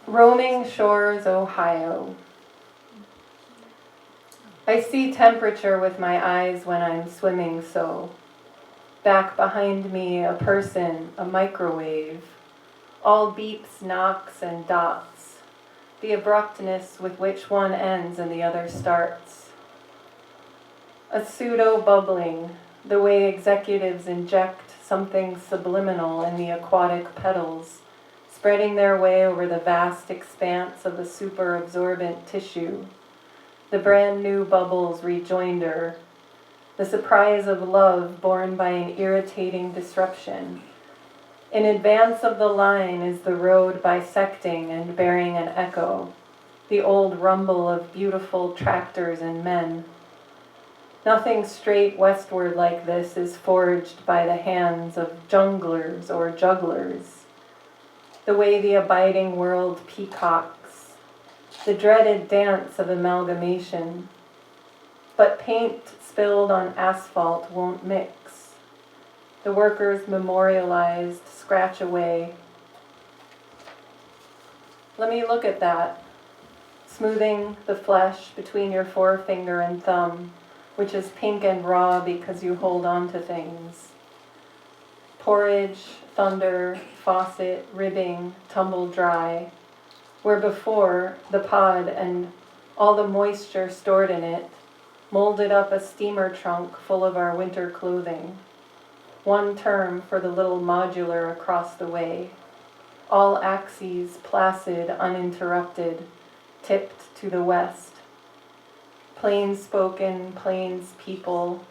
Roaming shores, Ohio. I see temperature with my eyes when I'm swimming so. Back behind me, a person, a microwave. All beeps, knocks, and dots. The abruptness with which one ends and the other starts. A pseudo-bubbling, the way executives inject something subliminal in the aquatic petals, spreading their way over the vast expanse of the super-absorbent tissue. The brand new bubble's rejoinder, the surprise of love born by an irritating disruption. In advance of the line is the road bisecting and bearing an echo, the old rumble of beautiful tractors and men. Nothing straight westward like this is forged by the hands of junglers or jugglers. The way the abiding world peacocks, the dreaded dance of amalgamation. But paint spilled on asphalt won't mix. The workers memorialized scratch away. Let me look at that, smoothing the flesh between your forefinger and thumb, which is pink and raw because you hold on to things. Porridge, thunder, faucet, ribbing, tumbled dry, where before the pod and all the moisture stored in it molded up a steamer trunk full of our winter clothing. One term for the little modular across the way. All axes placid, uninterrupted, tipped to the west. Plain-spoken, plains people.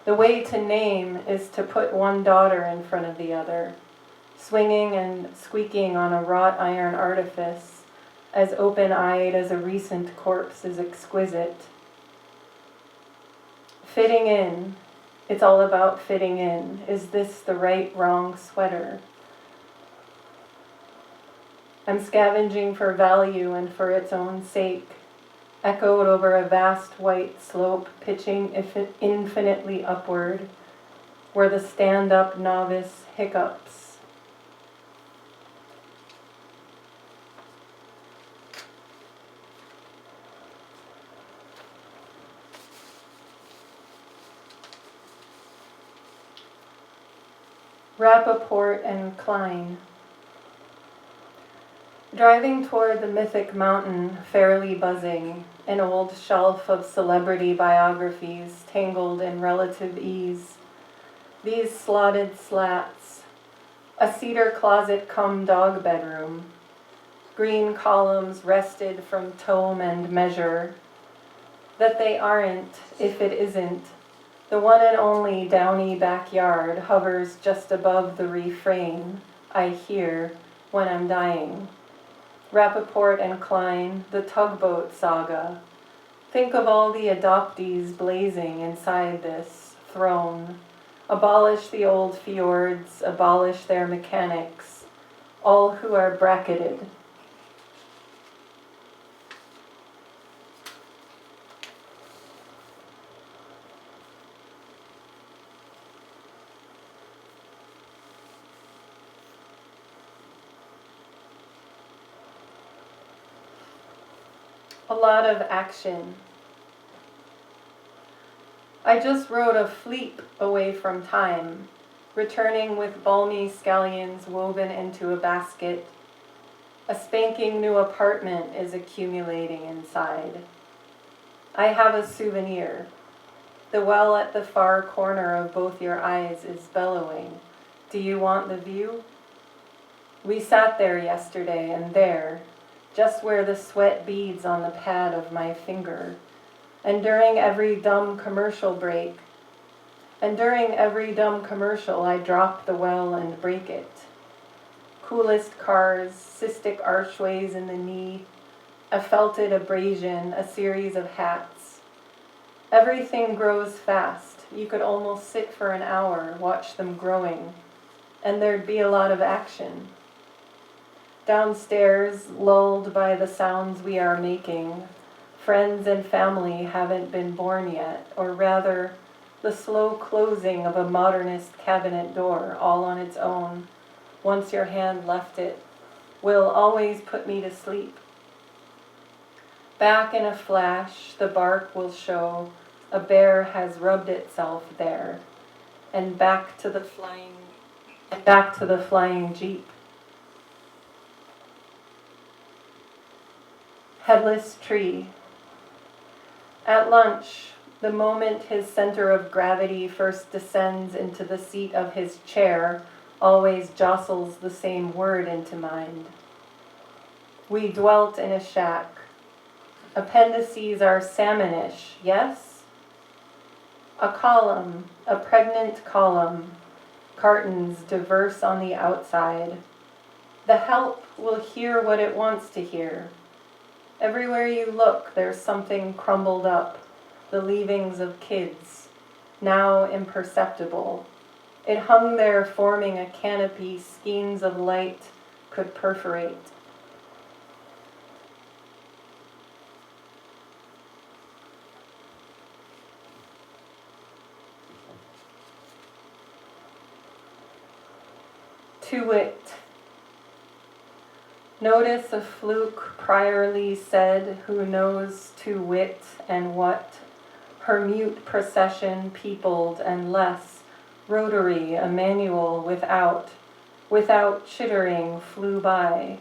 The way to name is to put one daughter in front of the other, swinging and squeaking on a wrought iron artifice, as open-eyed as a recent corpse is exquisite. Fitting in, it's all about fitting in. Is this the right, wrong sweater? I'm scavenging for value and for its own sake, echoed over a vast white slope pitching infinitely upward, where the stand-up novice hiccups. Rappaport and Klein. Driving toward the mythic mountain, fairly buzzing, an old shelf of celebrity biographies tangled in relative ease. These slotted slats, a cedar closet cum dog bedroom, green columns wrested from tome and measure, that they aren't, if it isn't. The one and only downy backyard hovers just above the refrain, I hear, when I'm dying. Rappaport and Klein, the tugboat saga. Think of all the adoptees blazing inside this throne. Abolish the old fjords, abolish their mechanics, all who are bracketed. A lot of action. I just rode a fleet away from time, returning with balmy scallions woven into a basket. A spanking new apartment is accumulating inside. I have a souvenir. The well at the far corner of both your eyes is bellowing. Do you want the view? We sat there yesterday, and there, just where the sweat beads on the pad of my finger, and during every dumb commercial I drop the well and break it. Coolest cars, cystic archways in the knee, a felted abrasion, a series of hats. Everything grows fast. You could almost sit for an hour, watch them growing, and there'd be a lot of action. Downstairs, lulled by the sounds we are making, friends and family haven't been born yet, or rather, the slow closing of a modernist cabinet door all on its own, once your hand left it. will always put me to sleep. Back in a flash, the bark will show a bear has rubbed itself there, and back to the flying Jeep. Headless tree. At lunch, the moment his center of gravity first descends into the seat of his chair, always jostles the same word into mind. We dwelt in a shack. Appendices are salmonish, yes? A column, a pregnant column, cartons diverse on the outside. The help will hear what it wants to hear. Everywhere you look, there's something crumbled up, the leavings of kids, now imperceptible. It hung there forming a canopy skeins of light could perforate. To wit. Notice a fluke priorly said, who knows to wit and what, her mute procession peopled and less, rotary, a manual without chittering, flew by.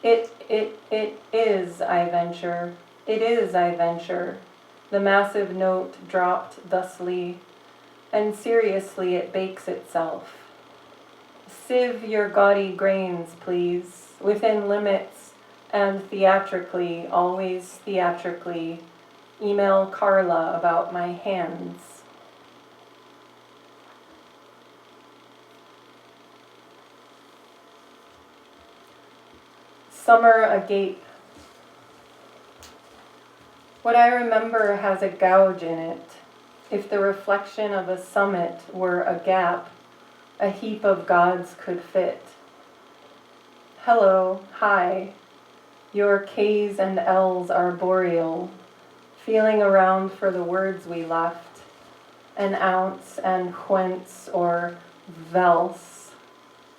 It is, I venture, the massive note dropped thusly, and seriously it bakes itself. Sieve your gaudy grains, please, within limits, and theatrically, always theatrically, email Carla about my hands. Summer agape. What I remember has a gouge in it. If the reflection of a summit were a gap, a heap of gods could fit. Hello, hi. Your K's and L's are boreal, feeling around for the words we left, an ounce and whence or velse,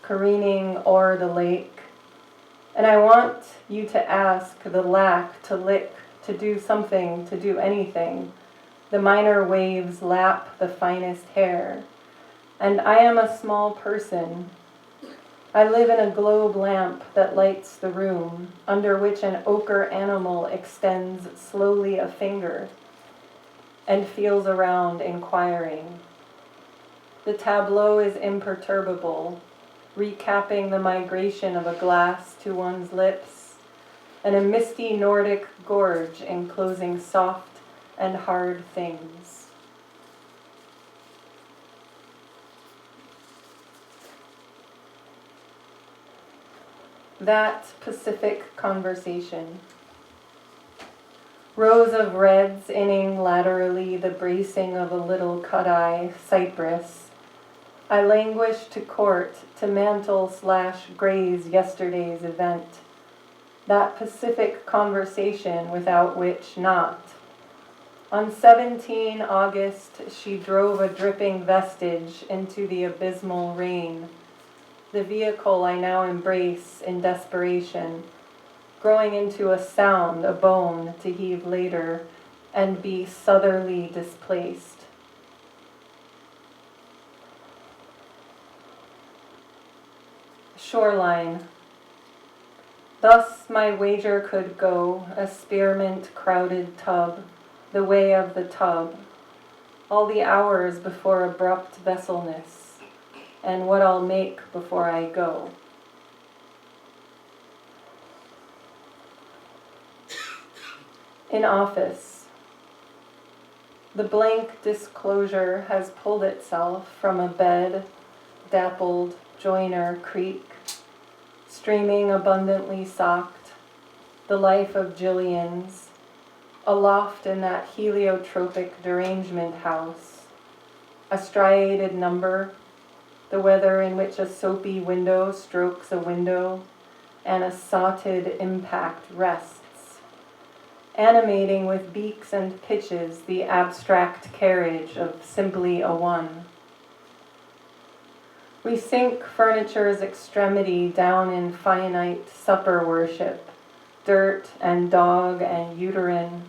careening o'er the lake. And I want you to ask the lack to lick, to do something, to do anything. The minor waves lap the finest hair. And I am a small person. I live in a globe lamp that lights the room, under which an ochre animal extends slowly a finger and feels around, inquiring. The tableau is imperturbable, recapping the migration of a glass to one's lips, and a misty Nordic gorge enclosing soft and hard things. That Pacific conversation. Rows of reds inning laterally the bracing of a little cut-eye cypress. I languish to court, to mantle/graze yesterday's event. That Pacific conversation without which not. On 17 August, she drove a dripping vestige into the abysmal rain. The vehicle I now embrace in desperation, growing into a sound, a bone to heave later, and be southerly displaced. Shoreline. Thus my wager could go, a spearmint crowded tub, the way of the tub, all the hours before abrupt vesselness, and what I'll make before I go. In office. The blank disclosure has pulled itself from a bed, dappled Joiner Creek, streaming abundantly socked, the life of Jillian's, aloft in that heliotropic derangement house, a striated number, the weather in which a soapy window strokes a window, and a sotted impact rests, animating with beaks and pitches the abstract carriage of simply a one. We sink furniture's extremity down in finite supper worship, dirt and dog and uterine,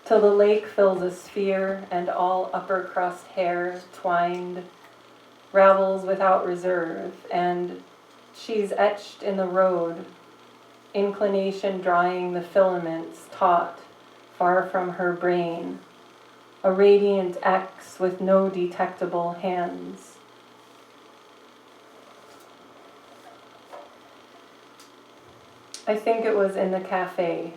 till the lake fills a sphere and all upper crust hair twined ravels without reserve, and she's etched in the road, inclination drying the filaments taut far from her brain, a radiant X with no detectable hands. I think it was in the cafe.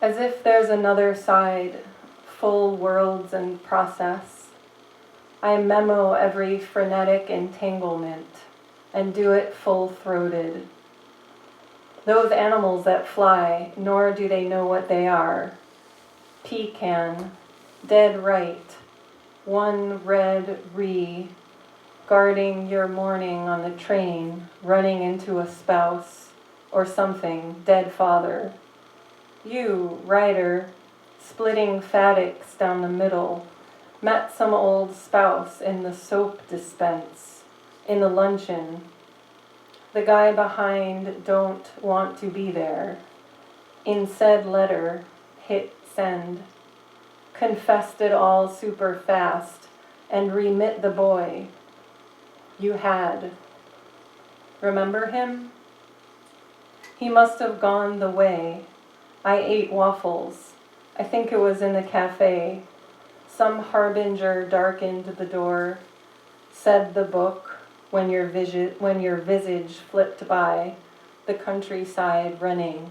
As if there's another side, full worlds and process, I memo every frenetic entanglement and do it full-throated. Those animals that fly, nor do they know what they are. Pecan, dead right, one red guarding your morning on the train, running into a spouse or something, dead father. You, rider, splitting faddocks down the middle, met some old spouse in the soap dispense, in the luncheon. The guy behind don't want to be there. In said letter, hit send. Confessed it all super fast and remit the boy. You had. Remember him? He must have gone the way. I ate waffles. I think it was in the cafe. Some harbinger darkened the door, said the book when your visage flipped by, the countryside running.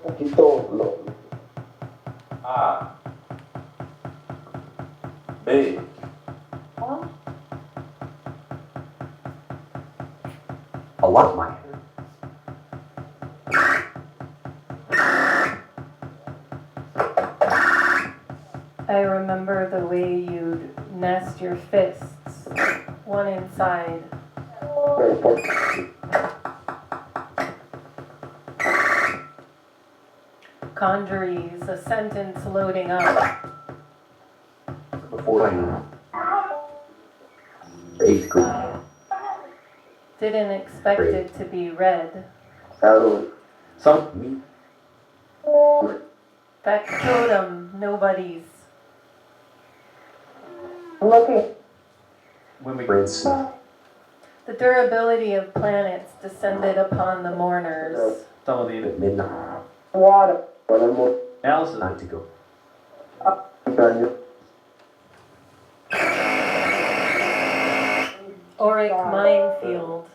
poquito A, B. A lot, Mike. I remember the way you'd nest your fists, one inside. Conjuries, a sentence loading up. Before I eighth grade. Didn't expect it to be read. Some Factotum, nobody's. looking. When we rinse. The durability of planets descended upon the mourners. Some of the at midnight. Water. Alice not to go. Auric minefield.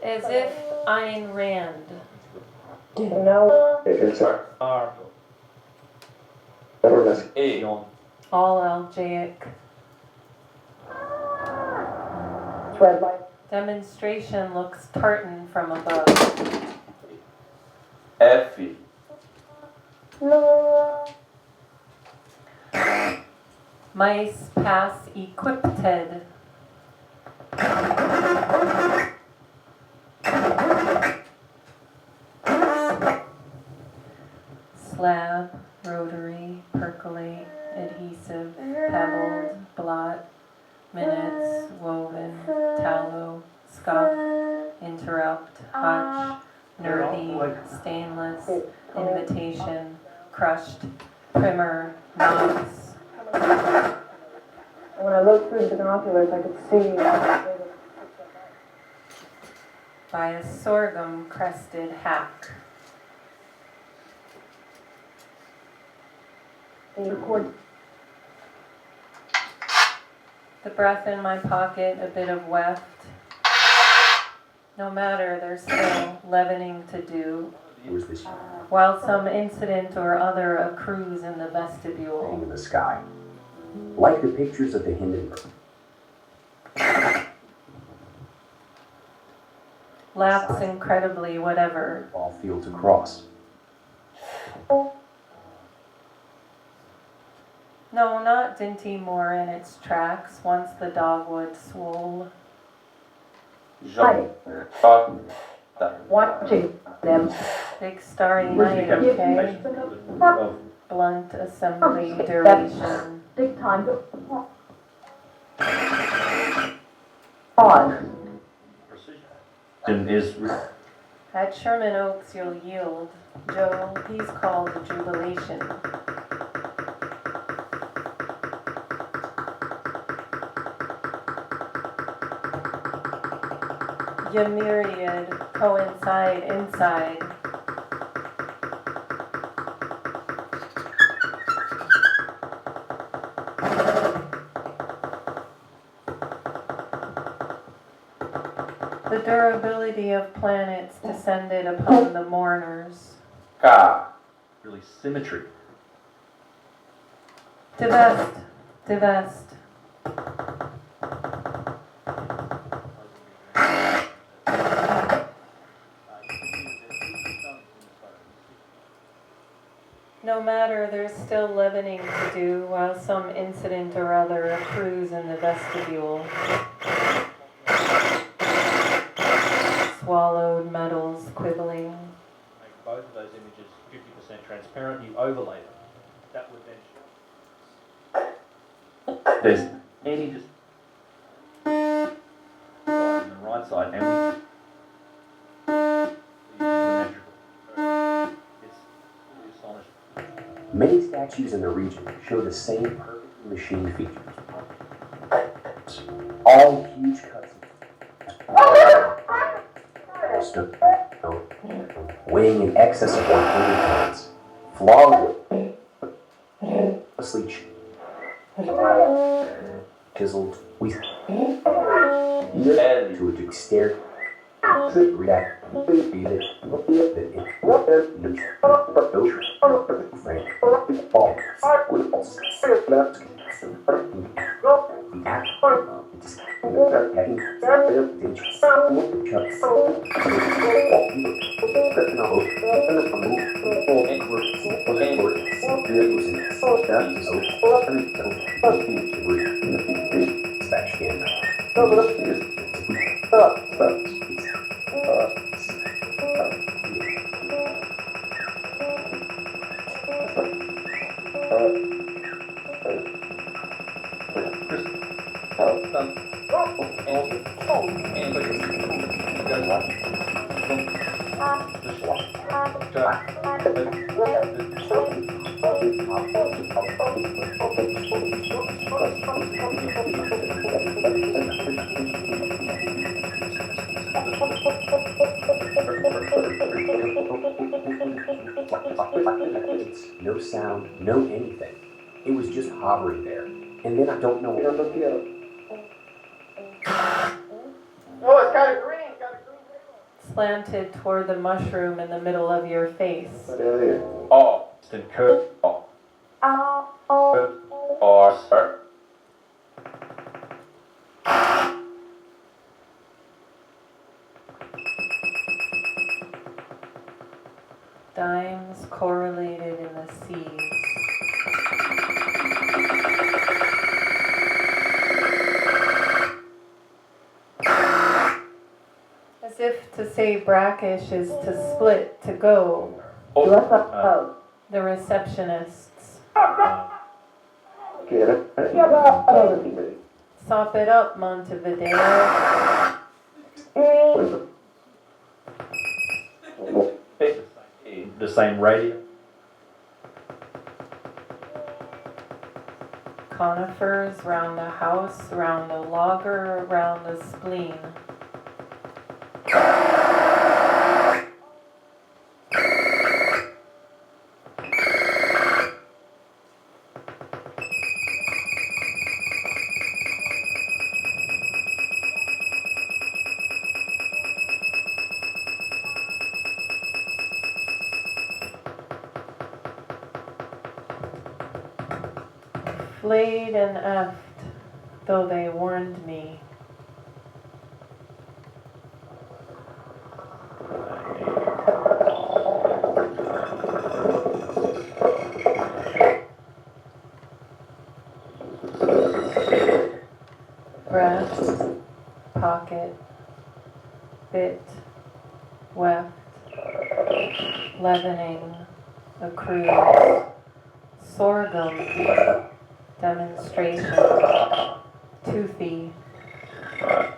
As if Ayn Rand. No. It's R. A. All algaic. Red light. Demonstration looks tartan from above. F. Mice pass equipped. Slab. rotary, percolate, adhesive, pebbled, blot, minutes, woven, tallow, scuff, interrupt, hutch, nerdy, stainless, invitation, crushed, primer, knobs. When I looked through the binoculars, I could see By a sorghum crested hack. The breath in my pocket, a bit of weft. No matter, there's still leavening to do. Where's this While some incident or other accrues in the vestibule. in the sky? Like the pictures of the Hindenburg. Laps incredibly, whatever. All fields across. No, not Dinty Moor in its tracks, once the dogwood swole. watching them. Big starry night, okay? Blunt assembly duration. Big time to pause. Is At Sherman Oaks you'll yield. Joe, he's called a jubilation. Your myriad coincide inside. The durability of planets descended upon the mourners. really symmetry. Divest, divest. No matter, there's still leavening to do while some incident or other accrues in the vestibule. Swallowed metals quibbling. Make both of those images 50% transparent, you overlay them. That would then show. There's any just on the right side, and we it's really astonishing. Many statues in the region show the same perfectly machined features. All huge cuts. Weighing in excess of 100 tons. Flawlessly chiseled. We to a dexterity. React. No sound, no anything. It was just hovering there. And then I don't know what. Oh, it's got a green, Slanted toward the mushroom in the middle of your face. Oh, it's in curve. Oh. Or sir. Dimes correlated in the seas. As if to say brackish is to split, to go. The receptionists. Sop it up, Montevideo. The same radio. Conifers round the house, round the logger, round the spleen. Flayed and effed, though they warned me. Breath, pocket, bit, weft, leavening, accrues, sorghum, demonstration, toothy,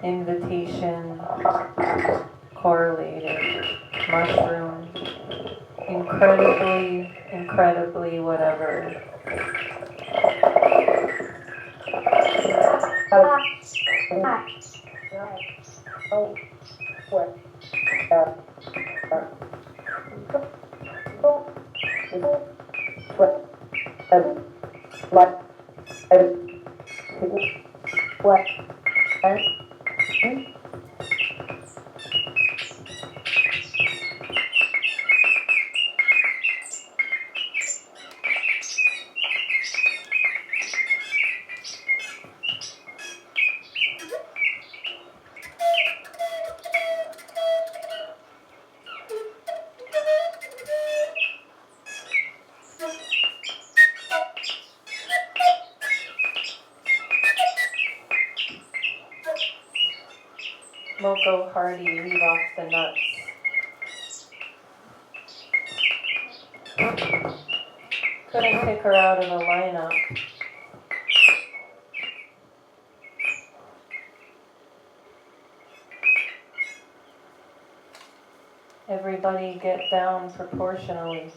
invitation, correlated, mushroom, incredibly whatever. Moko Hardy, leave off the nuts. Couldn't pick her out of the lineup. Everybody get down proportionally.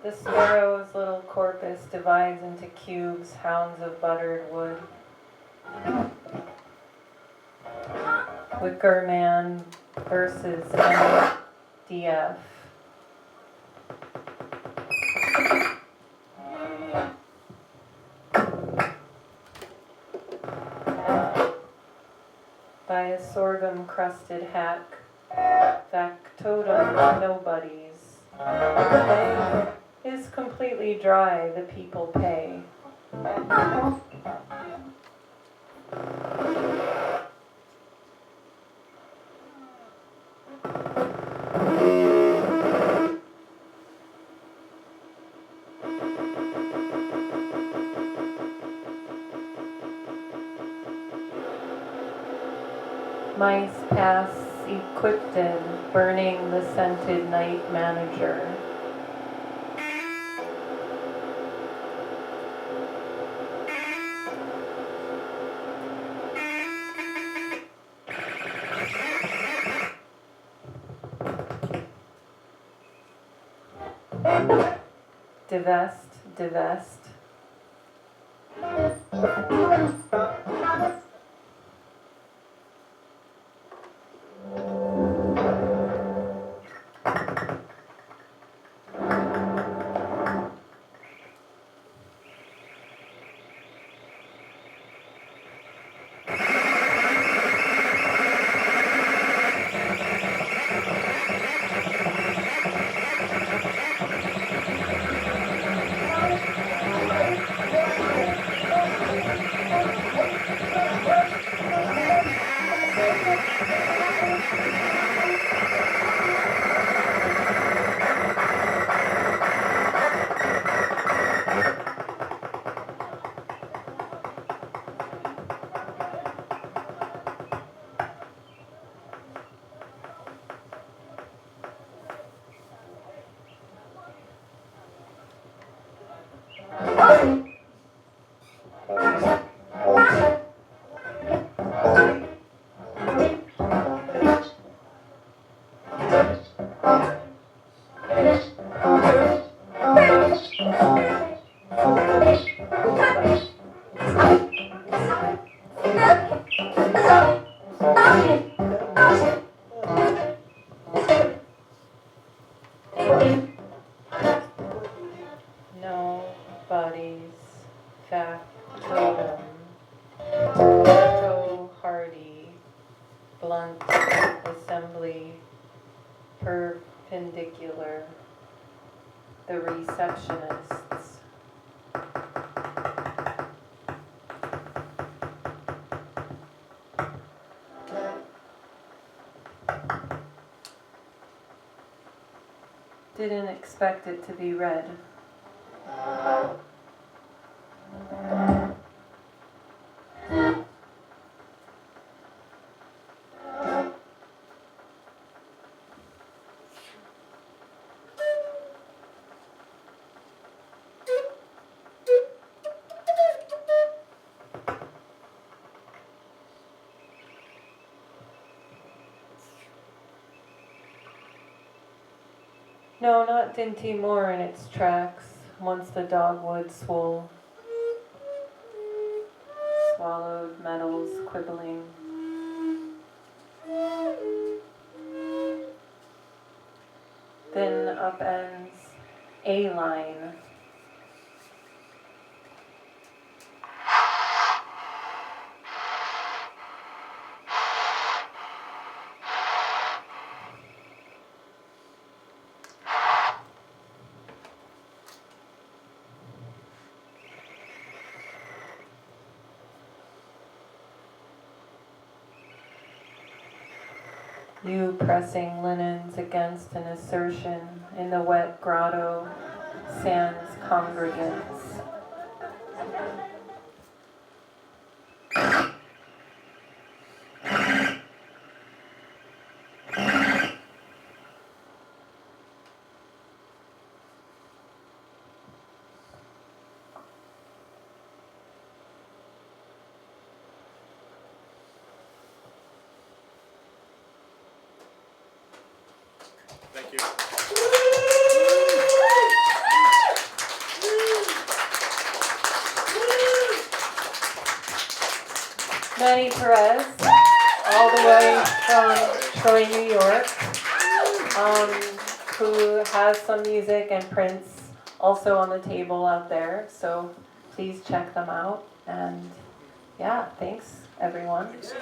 The sparrow's little corpus divides into cubes, hounds of buttered wood. Wicker Man versus MDF. By a sorghum-crusted hack, factotum nobodies. The day is completely dry, the people pay. Mice pass equipped, burning the scented night manager. Divest. Nobody's factotum. Echo hardy. Blunt assembly. Perpendicular. The receptionists. Didn't expect it to be red. No, not Dinty Moore in its tracks, once the dogwood swole. Swallowed metals quibbling. Then upends a line. You pressing linens against an assertion in the wet grotto, sans congregants. Thank you. Manny Perez, all the way from Troy, New York, who has some music and prints also on the table out there. So please check them out. And yeah, thanks everyone. Thanks.